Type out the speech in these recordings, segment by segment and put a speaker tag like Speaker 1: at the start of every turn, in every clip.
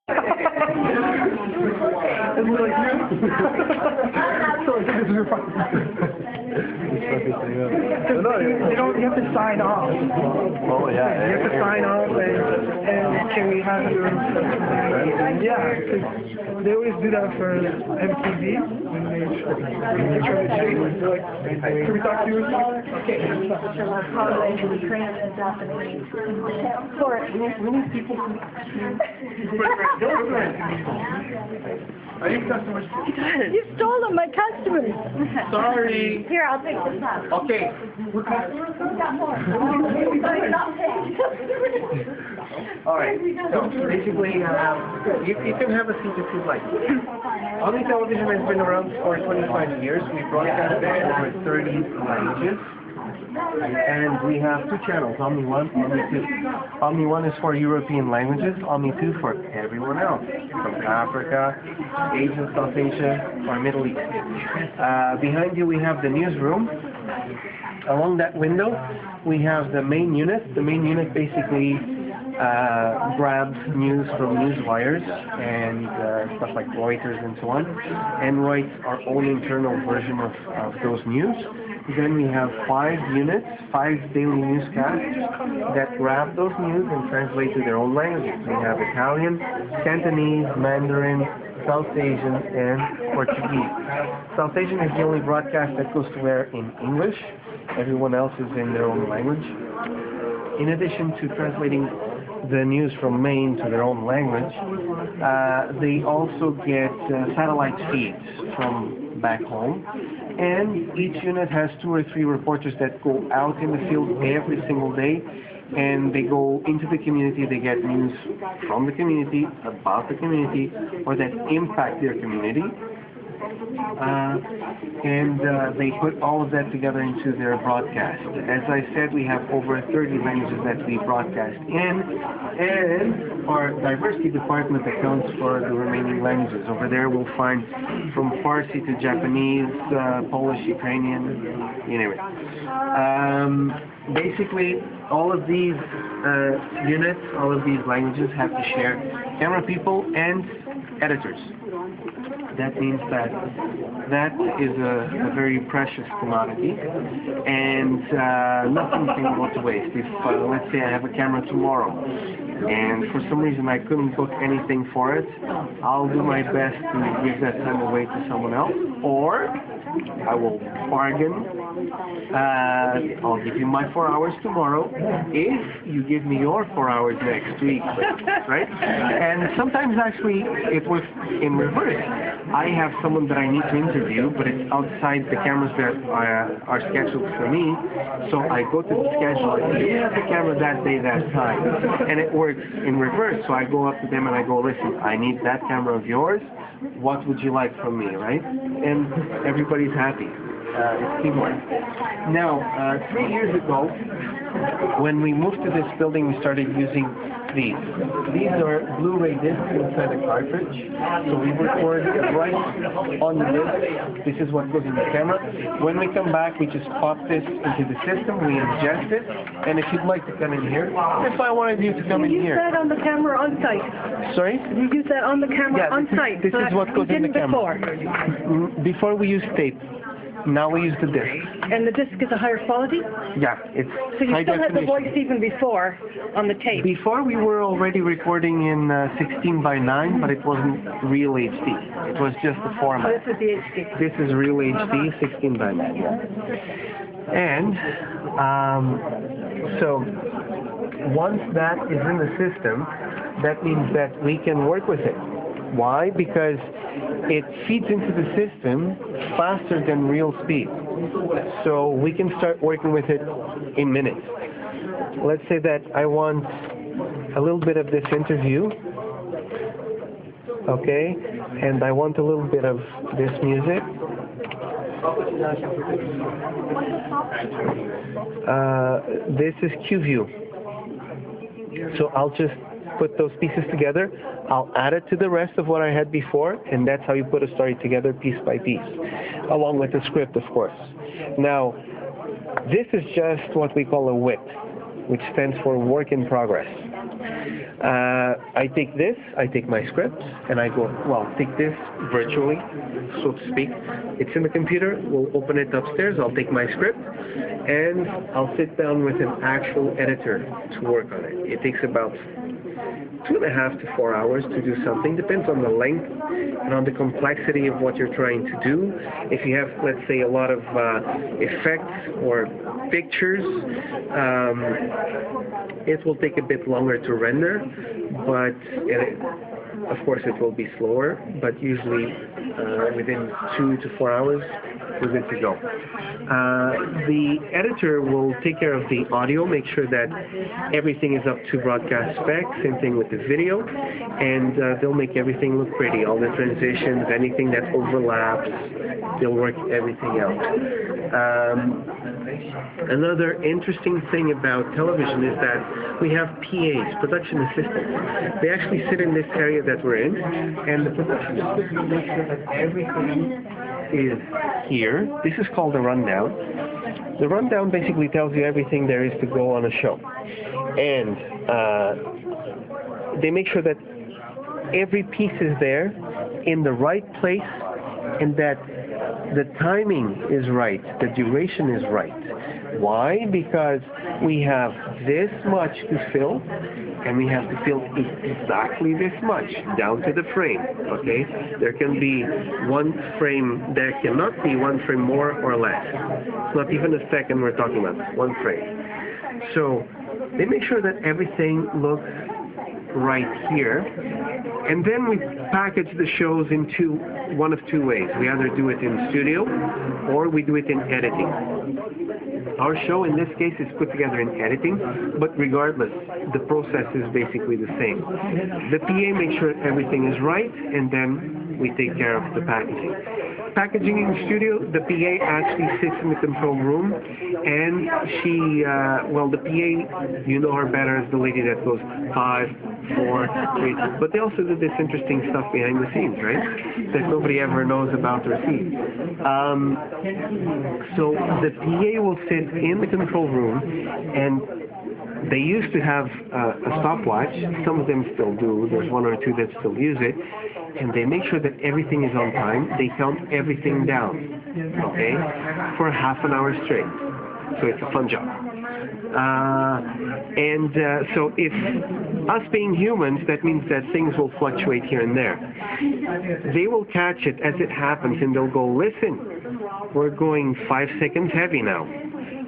Speaker 1: It's like you. So this is your fucking. You have to sign off.
Speaker 2: Oh yeah.
Speaker 1: You have to sign off and can we have your yeah, because they always do that for MTV when they try to change. They're like, can we talk to you? Okay. Are you customers?
Speaker 3: You stole them, my customers.
Speaker 1: Sorry.
Speaker 3: Here, I'll take this one.
Speaker 1: Okay. We're customers.
Speaker 3: We've got more.
Speaker 1: All right. So basically, you can have a seat if you'd like. Omni Television has been around for 25 years. We broadcast in over 30 languages. And we have two channels, Omni 1, Omni 2. Omni 1 is for European languages, Omni 2 for everyone else, from Africa, Asia, South Asia, or Middle East. Behind you we have the newsroom. Along that window we have the main unit. The main unit basically grabs news from news wires and stuff like Reuters and so on, and writes our own internal version of those news. Then we have 5 units, 5 daily newscasts that grab those news and translate to their own languages. We have Italian, Cantonese, Mandarin, South Asian, and Portuguese. South Asian is the only broadcast that goes to air in English. Everyone else is in their own language. In addition to translating the news from Maine to their own language, they also get satellite feeds from back home, and each unit has 2 or 3 reporters that go out in the field every single day, and they go into the community. They get news from the community, about the community, or that impact their community. And they put all of that together into their broadcast. As I said, we have over 30 languages that we broadcast in, and our diversity department accounts for the remaining languages. Over there we'll find from Farsi to Japanese, Polish, Ukrainian, you name it. Basically, all of these units, all of these languages have to share camera people and editors. That means that is a very precious commodity, and nothing can go to waste. If, let's say I have a camera tomorrow, and for some reason I couldn't book anything for it, I'll do my best to give that time away to someone else, or I will bargain. I'll give you my 4 hours tomorrow if you give me your 4 hours next week, right? And sometimes actually it works in reverse. I have someone that I need to interview, but it's outside the cameras that are scheduled for me, so I go to the schedule, you have the camera that day, that time, and it works in reverse. So I go up to them and I go, listen, I need that camera of yours, what would you like from me, right? And everybody's happy. It's teamwork. Now, 3 years ago, when we moved to this building, we started using these. These are Blu-ray discs inside a cartridge. So we record right on the disc. This is what goes in the camera. When we come back, we just pop this into the system, we ingest it, and if you'd like to come in here, if I wanted you to come in here.
Speaker 3: You use that on the camera on site.
Speaker 1: Sorry?
Speaker 3: You use that on the camera on site.
Speaker 1: This is what goes in the camera. Before we use tape. Now we use the disc.
Speaker 3: And the disc is a higher quality?
Speaker 1: Yeah, it's
Speaker 3: so you
Speaker 1: high
Speaker 3: still
Speaker 1: definition.
Speaker 3: had the voice even before on the tape?
Speaker 1: Before we were already recording in 16:9, but it wasn't real HD. It was just the format.
Speaker 3: Oh, this is the HD.
Speaker 1: This is real HD, 16:9. And so once that is in the system, that means that we can work with it. Why? Because it feeds into the system faster than real speed. So we can start working with it in minutes. Let's say that I want a little bit of this interview, okay, and I want a little bit of this music. This is QView. So I'll just put those pieces together. I'll add it to the rest of what I had before, and that's how you put a story together piece by piece, along with the script, of course. Now, this is just what we call a WIP, which stands for work in progress. I take this, I take my script, and I go, well, take this virtually, so to speak. It's in the computer, we'll open it upstairs, I'll take my script, and I'll sit down with an actual editor to work on it. It takes about 2.5 to 4 hours to do something. Depends on the length and on the complexity of what you're trying to do. If you have, let's say, a lot of effects or pictures, it will take a bit longer to render, but of course it will be slower, but usually within 2 to 4 hours we're good to go. The editor will take care of the audio, make sure that everything is up to broadcast spec, same thing with the video, and they'll make everything look pretty. All the transitions, anything that overlaps, they'll work everything out. Another interesting thing about television is that we have PAs, production assistants. They actually sit in this area that we're in, and the production assistant makes sure that everything is here. This is called a rundown. The rundown basically tells you everything there is to go on a show. And they make sure that every piece is there in the right place and that the timing is right, the duration is right. Why? Because we have this much to fill, and we have to fill exactly this much, down to the frame, okay? There can be one frame, there cannot be one frame more or less. It's not even a second we're talking about, one frame. So they make sure that everything looks right here, and then we package the shows into one of two ways. We either do it in studio or we do it in editing. Our show in this case is put together in editing, but regardless, the process is basically the same. The PA makes sure everything is right, and then we take care of the packaging. Packaging in the studio, the PA actually sits in the control room, and she, well, the PA, you know her better as the lady that goes 5, 4, 3, but they also do this interesting stuff behind the scenes, right? That nobody ever knows about or sees. So the PA will sit in the control room, and they used to have a stopwatch. Some of them still do. There's one or two that still use it. And they make sure that everything is on time. They count everything down, okay, for half an hour straight. So it's a fun job. So if us being humans, that means that things will fluctuate here and there. They will catch it as it happens, and they'll go, listen, we're going 5 seconds heavy now.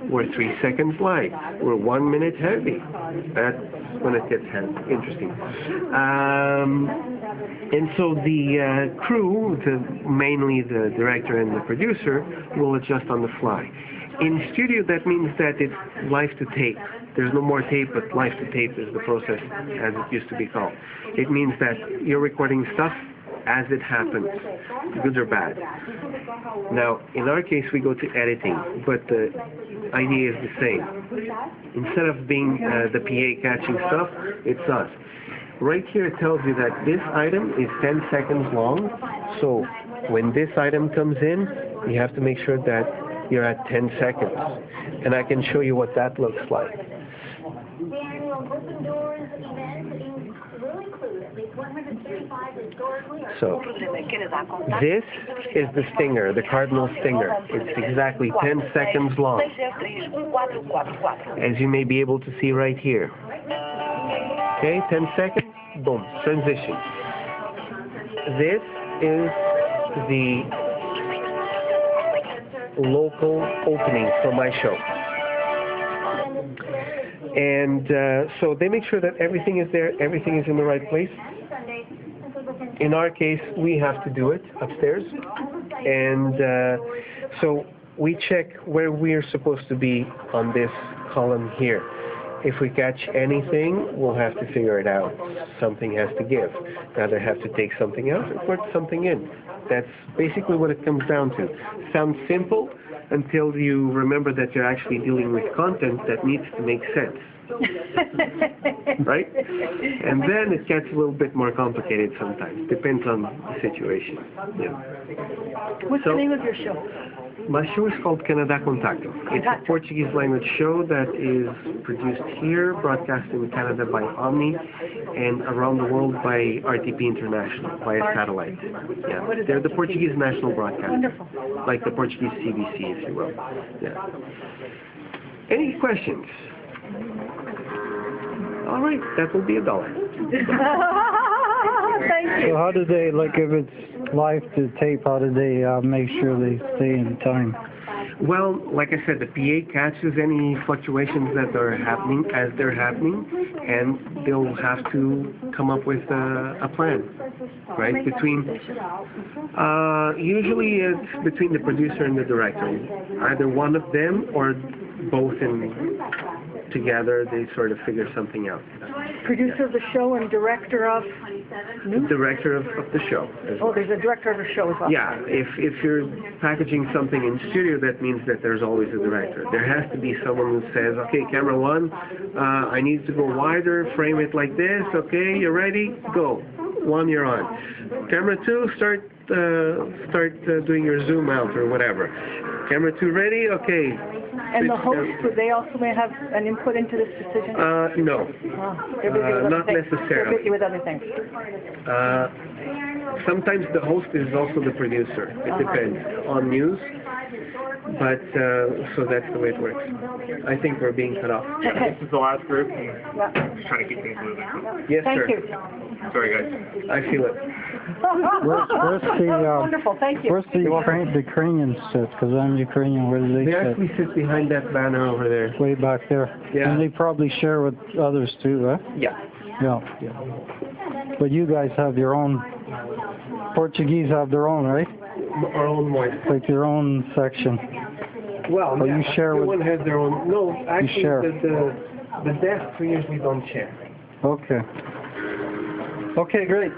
Speaker 1: We're 3 seconds light. We're 1 minute heavy. That's when it gets interesting. And so the crew, mainly the director and the producer, will adjust on the fly. In studio, that means that it's live to tape. There's no more tape, but live to tape is the process as it used to be called. It means that you're recording stuff as it happens, good or bad. Now, in our case, we go to editing, but the idea is the same. Instead of being the PA catching stuff, it's us. Right here it tells you that this item is 10 seconds long, so when this item comes in, you have to make sure that you're at 10 seconds. And I can show you what that looks like. So, this is the stinger, the cardinal stinger. It's exactly 10 seconds long, as you may be able to see right here. Okay, 10 seconds, boom, transition. This is the local opening for my show. And so they make sure that everything is there, everything is in the right place. In our case, we have to do it upstairs. And so we check where we're supposed to be on this column here. If we catch anything, we'll have to figure it out. Something has to give. Either have to take something out or put something in. That's basically what it comes down to. Sounds simple until you remember that you're actually dealing with content that needs to make sense. Right? And then it gets a little bit more complicated sometimes. Depends on the situation. Yeah.
Speaker 3: What's the name of your show?
Speaker 1: My show is called Canada Contacto. It's a Portuguese language show that is produced here, broadcast in Canada by Omni, and around the world by RTP International, via satellite. Yeah, they're the Portuguese national broadcast.
Speaker 3: Wonderful.
Speaker 1: Like the Portuguese CBC, if you will. Yeah. Any questions? All right, that will be $1.
Speaker 3: Thank you.
Speaker 2: So how do they, like if it's live to tape, how do they make sure they stay in time?
Speaker 1: Well, like I said, the PA catches any fluctuations that are happening as they're happening, and they'll have to come up with a plan, right? Usually it's between the producer and the director. Either one of them or both together, they sort of figure something out.
Speaker 3: Producer of the show and director of news?
Speaker 1: Director of the show as well.
Speaker 3: Oh, there's a director of the show as well.
Speaker 1: Yeah, if you're packaging something in studio, that means that there's always a director. There has to be someone who says, okay, camera one, I need to go wider, frame it like this, okay, you're ready, go. One, you're on. Camera two, start doing your zoom out or whatever. Camera two ready, okay.
Speaker 3: And the host, would they also may have an input into this decision?
Speaker 1: No.
Speaker 3: They're busy with
Speaker 1: not
Speaker 3: other things.
Speaker 1: necessarily.
Speaker 3: They're busy with other things.
Speaker 1: Sometimes the host is also the producer. It depends on news, but so that's the way it works. I think we're being cut off.
Speaker 4: This is the last group.
Speaker 3: Yeah.
Speaker 4: Just trying to keep things moving.
Speaker 1: Yes,
Speaker 3: Thank
Speaker 1: sir.
Speaker 3: you.
Speaker 4: Sorry, guys.
Speaker 1: I feel it.
Speaker 2: Where's the
Speaker 3: Wonderful, thank you.
Speaker 2: where's the Ukrainians sit? Because I'm Ukrainian. Where do they
Speaker 1: They
Speaker 2: sit?
Speaker 1: actually sit behind that banner over there.
Speaker 2: Way back there.
Speaker 1: Yeah.
Speaker 2: And they probably share with others too, right?
Speaker 1: Yeah.
Speaker 2: Yeah. But you guys have your own. Portuguese have their own, right?
Speaker 1: Our own voice.
Speaker 2: Like your own section.
Speaker 1: Well,
Speaker 2: you share with-
Speaker 1: everyone has their own. No, actually,
Speaker 2: share.
Speaker 1: the desks we usually don't share.
Speaker 2: Okay. Okay, great.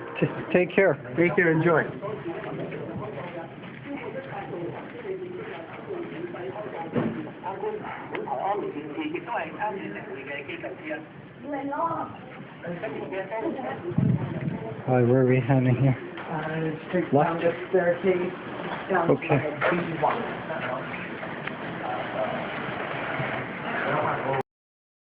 Speaker 2: Take care.
Speaker 1: Take care. Enjoy.
Speaker 2: Hi, where are we heading here?
Speaker 1: Straight
Speaker 2: Left?
Speaker 1: down the staircase. Down
Speaker 2: Okay.
Speaker 1: to